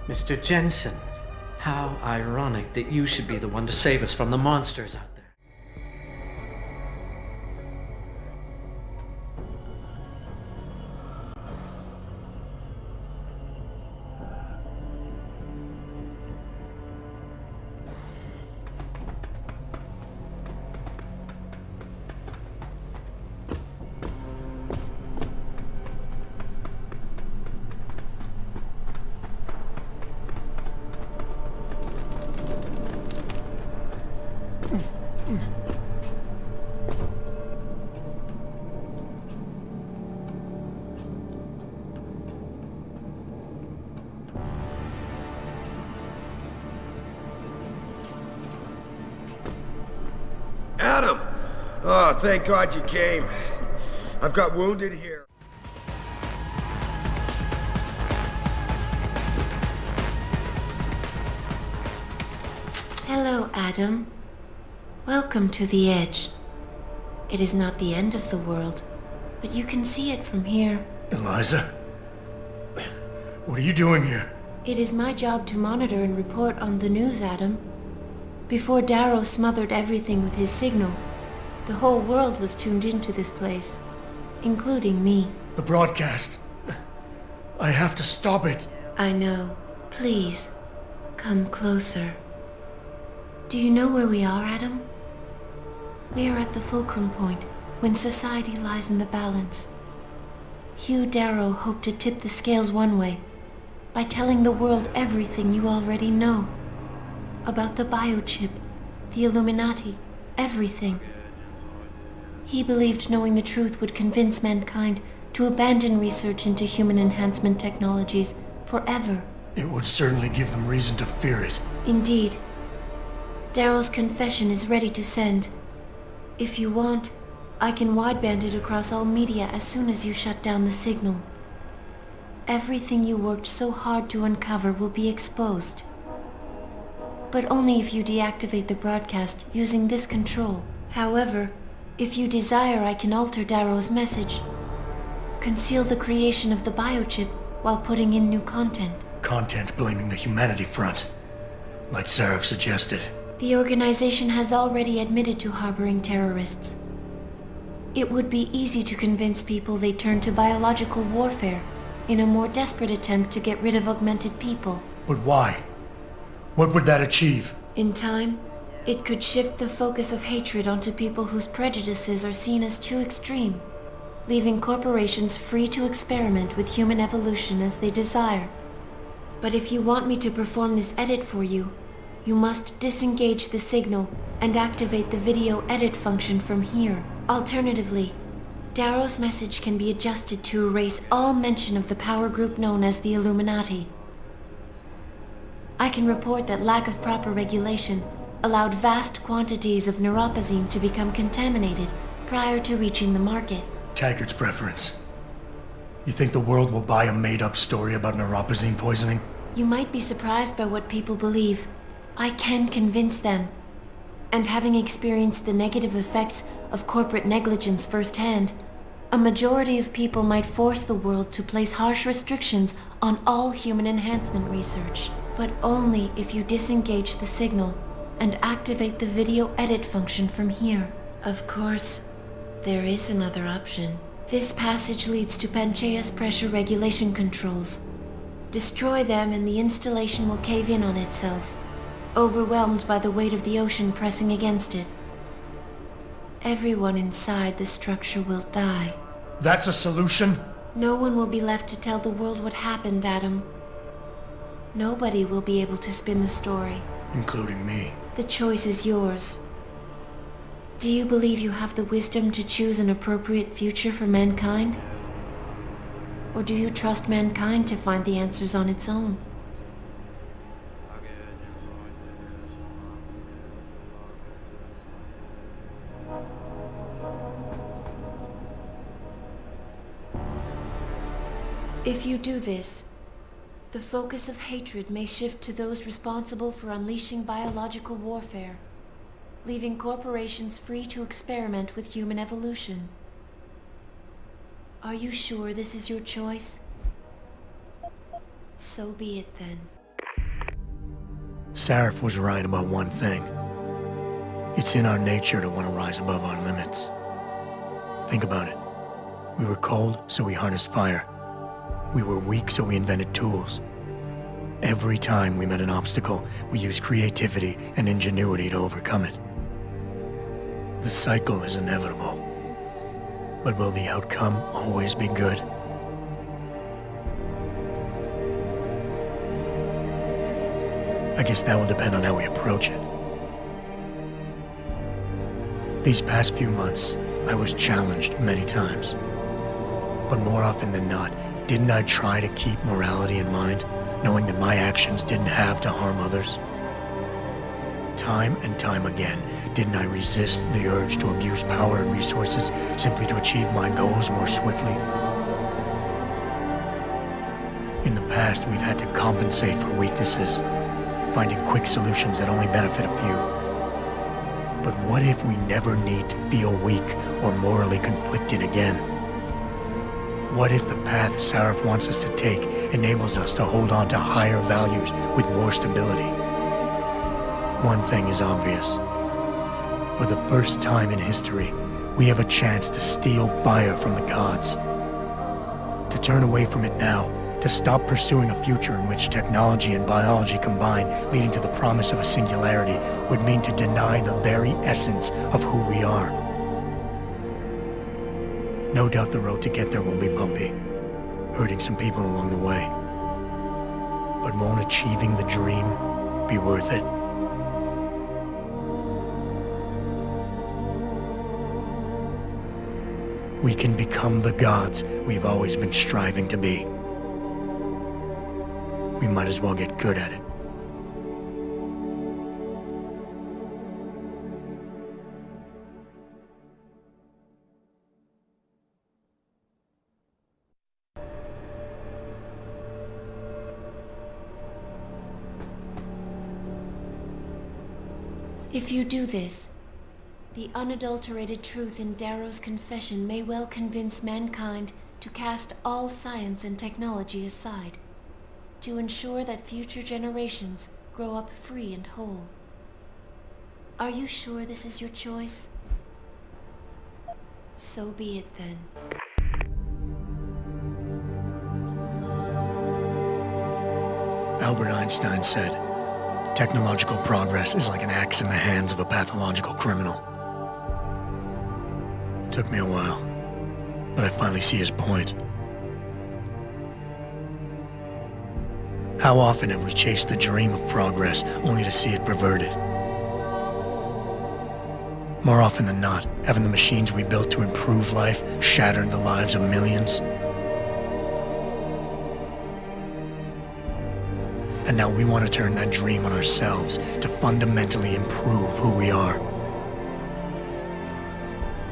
Mr. Jensen, how ironic that you should be the one to save us from the monsters out there. Adam! Oh, thank God you came. I've got wounded here. Hello, Adam. Welcome to the Edge. It is not the end of the world, but you can see it from here. Eliza? What are you doing here? It is my job to monitor and report on the news, Adam. Before Darrow smothered everything with his signal, the whole world was tuned into this place, including me. The broadcast. I have to stop it. I know. Please, come closer. Do you know where we are, Adam? We are at the fulcrum point, when society lies in the balance. Hugh Darrow hoped to tip the scales one way, by telling the world everything you already know. About the biochip, the Illuminati, everything. He believed knowing the truth would convince mankind to abandon research into human enhancement technologies forever. It would certainly give them reason to fear it. Indeed. Darrow's confession is ready to send. If you want, I can wideband it across all media as soon as you shut down the signal. Everything you worked so hard to uncover will be exposed. But only if you deactivate the broadcast using this control. However, if you desire, I can alter Darrow's message. Conceal the creation of the biochip while putting in new content. Content blaming the humanity front, like Sarah suggested. The organization has already admitted to harboring terrorists. It would be easy to convince people they turn to biological warfare in a more desperate attempt to get rid of augmented people. But why? What would that achieve? In time, it could shift the focus of hatred onto people whose prejudices are seen as too extreme, leaving corporations free to experiment with human evolution as they desire. But if you want me to perform this edit for you, you must disengage the signal and activate the video edit function from here. Alternatively, Darrow's message can be adjusted to erase all mention of the power group known as the Illuminati. I can report that lack of proper regulation allowed vast quantities of neuropozyne to become contaminated prior to reaching the market. Taggart's preference. You think the world will buy a made-up story about neuropozyne poisoning? You might be surprised by what people believe. I can convince them. And having experienced the negative effects of corporate negligence firsthand, a majority of people might force the world to place harsh restrictions on all human enhancement research. But only if you disengage the signal and activate the video edit function from here. Of course, there is another option. This passage leads to Panchaea's pressure regulation controls. Destroy them and the installation will cave in on itself, overwhelmed by the weight of the ocean pressing against it. Everyone inside the structure will die. That's a solution? No one will be left to tell the world what happened, Adam. Nobody will be able to spin the story. Including me. The choice is yours. Do you believe you have the wisdom to choose an appropriate future for mankind? Or do you trust mankind to find the answers on its own? If you do this, the focus of hatred may shift to those responsible for unleashing biological warfare, leaving corporations free to experiment with human evolution. Are you sure this is your choice? So be it then. Sarif was right about one thing. It's in our nature to want to rise above our limits. Think about it. We were cold, so we harnessed fire. We were weak, so we invented tools. Every time we met an obstacle, we used creativity and ingenuity to overcome it. The cycle is inevitable. But will the outcome always be good? I guess that will depend on how we approach it. These past few months, I was challenged many times. But more often than not, didn't I try to keep morality in mind, knowing that my actions didn't have to harm others? Time and time again, didn't I resist the urge to abuse power and resources simply to achieve my goals more swiftly? In the past, we've had to compensate for weaknesses, finding quick solutions that only benefit a few. But what if we never need to feel weak or morally conflicted again? What if the path Sarif wants us to take enables us to hold on to higher values with more stability? One thing is obvious. For the first time in history, we have a chance to steal fire from the gods. To turn away from it now, to stop pursuing a future in which technology and biology combine, leading to the promise of a singularity, would mean to deny the very essence of who we are. No doubt the road to get there will be bumpy, hurting some people along the way. But won't achieving the dream be worth it? We can become the gods we've always been striving to be. We might as well get good at it. If you do this, the unadulterated truth in Darrow's confession may well convince mankind to cast all science and technology aside, to ensure that future generations grow up free and whole. Are you sure this is your choice? So be it then. Albert Einstein said, "Technological progress is like an axe in the hands of a pathological criminal." Took me a while, but I finally see his point. How often have we chased the dream of progress only to see it perverted? More often than not, haven't the machines we built to improve life shattered the lives of millions? And now we want to turn that dream on ourselves to fundamentally improve who we are.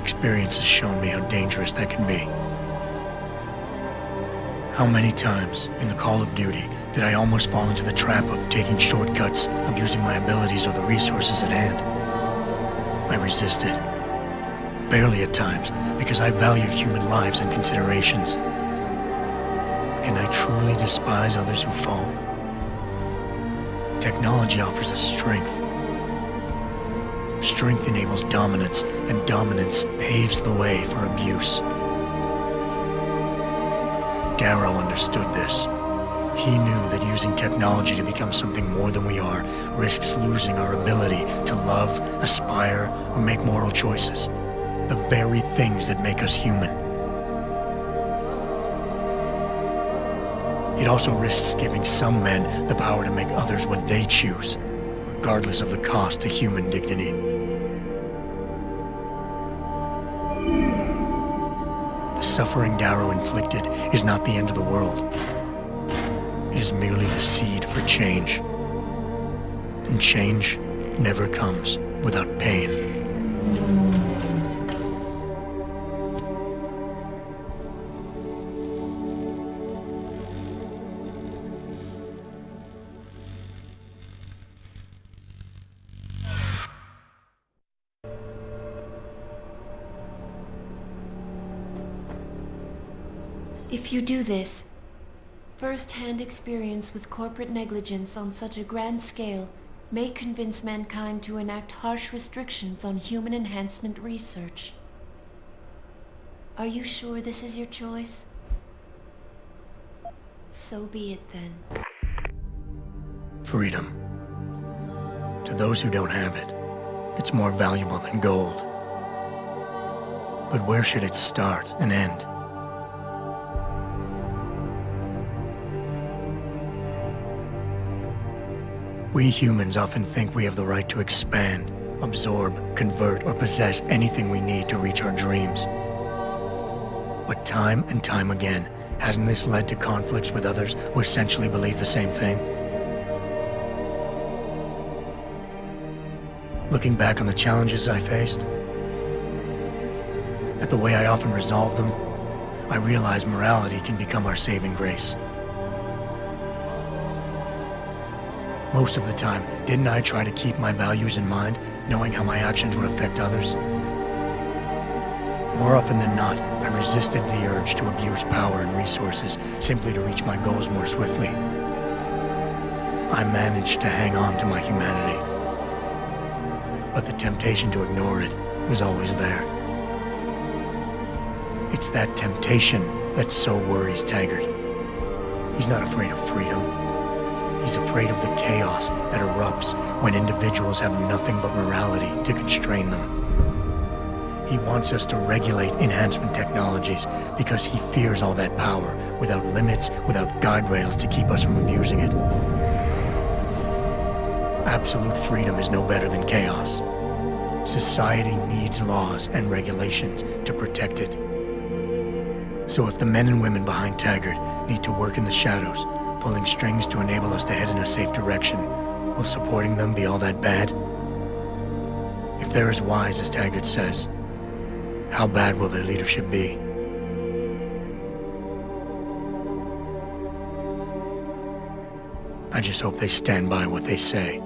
Experience has shown me how dangerous that can be. How many times in the Call of Duty did I almost fall into the trap of taking shortcuts, abusing my abilities or the resources at hand? I resisted. Barely at times, because I valued human lives and considerations. Can I truly despise others who fall? Technology offers us strength. Strength enables dominance, and dominance paves the way for abuse. Darrow understood this. He knew that using technology to become something more than we are risks losing our ability to love, aspire, or make moral choices. The very things that make us human. It also risks giving some men the power to make others what they choose, regardless of the cost to human dignity. The suffering Darrow inflicted is not the end of the world. It is merely the seed for change. And change never comes without pain. If you do this, first-hand experience with corporate negligence on such a grand scale may convince mankind to enact harsh restrictions on human enhancement research. Are you sure this is your choice? So be it then. Freedom. To those who don't have it, it's more valuable than gold. But where should it start and end? We humans often think we have the right to expand, absorb, convert, or possess anything we need to reach our dreams. But time and time again, hasn't this led to conflicts with others who essentially believe the same thing? Looking back on the challenges I faced, at the way I often resolve them, I realize morality can become our saving grace. Most of the time, didn't I try to keep my values in mind, knowing how my actions would affect others? More often than not, I resisted the urge to abuse power and resources simply to reach my goals more swiftly. I managed to hang on to my humanity, but the temptation to ignore it was always there. It's that temptation that so worries Taggart. He's not afraid of freedom. He's afraid of the chaos that erupts when individuals have nothing but morality to constrain them. He wants us to regulate enhancement technologies because he fears all that power without limits, without guide rails to keep us from abusing it. Absolute freedom is no better than chaos. Society needs laws and regulations to protect it. So if the men and women behind Taggart need to work in the shadows, pulling strings to enable us to head in a safe direction, will supporting them be all that bad? If they're as wise as Taggart says, how bad will their leadership be? I just hope they stand by what they say.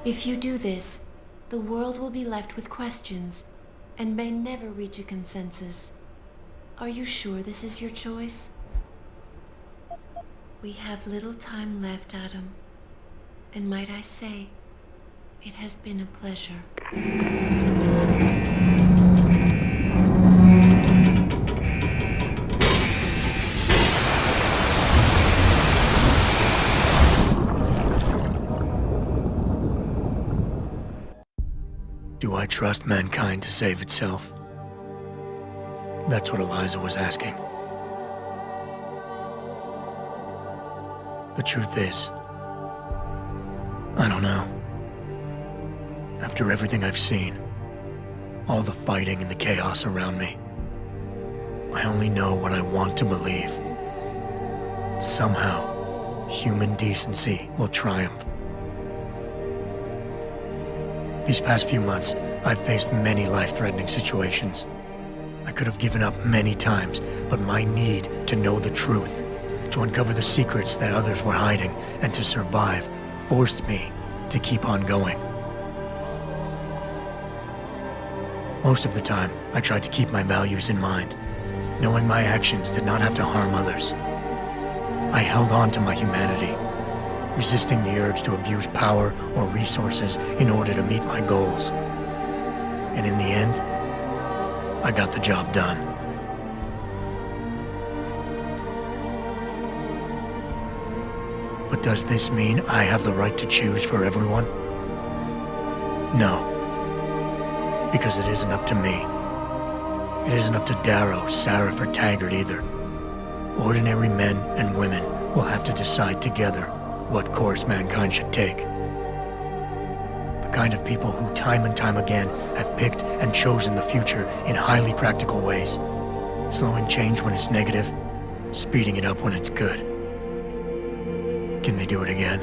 If you do this, the world will be left with questions and may never reach a consensus. Are you sure this is your choice? We have little time left, Adam. And might I say, it has been a pleasure. Do I trust mankind to save itself? That's what Eliza was asking. The truth is, I don't know. After everything I've seen, all the fighting and the chaos around me, I only know what I want to believe. Somehow, human decency will triumph. These past few months, I've faced many life-threatening situations. I could have given up many times, but my need to know the truth, to uncover the secrets that others were hiding, and to survive, forced me to keep on going. Most of the time, I tried to keep my values in mind, knowing my actions did not have to harm others. I held on to my humanity, resisting the urge to abuse power or resources in order to meet my goals. And in the end, I got the job done. But does this mean I have the right to choose for everyone? No. Because it isn't up to me. It isn't up to Darrow, Sarif, or Taggart either. Ordinary men and women will have to decide together what course mankind should take. The kind of people who time and time again have picked and chosen the future in highly practical ways, slowing change when it's negative, speeding it up when it's good. Can they do it again?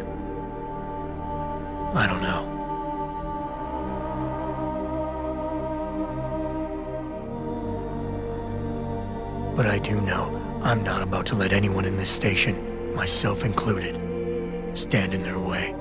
I don't know. But I do know I'm not about to let anyone in this station, myself included, stand in their way.